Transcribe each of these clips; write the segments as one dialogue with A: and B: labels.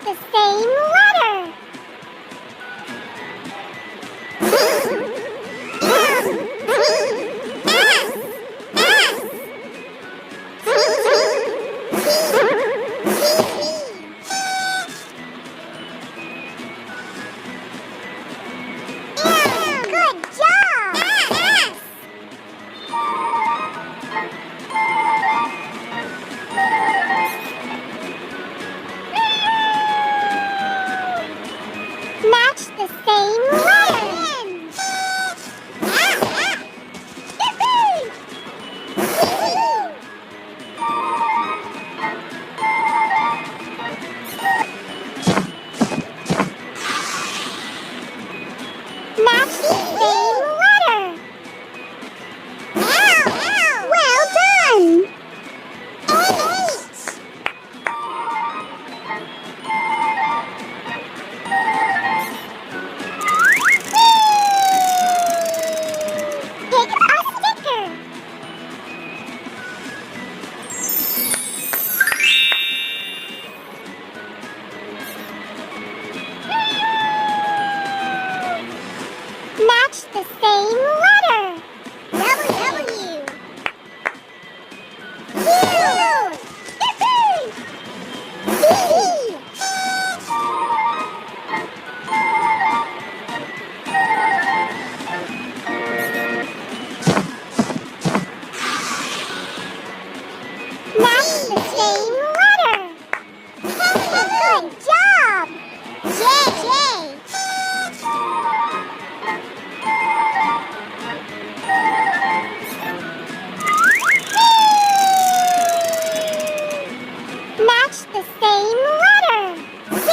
A: the same letter. Good job! Match the same letter. Match the same letter. Well done. Pick a sticker. Match the same letter. W. Match the same letter. Good job. J. Match the same letter. C.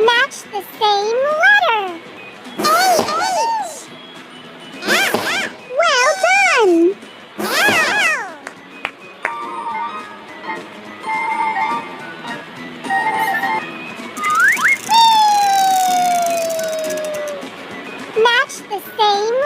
A: Match the same letter. H. Well done. Match the same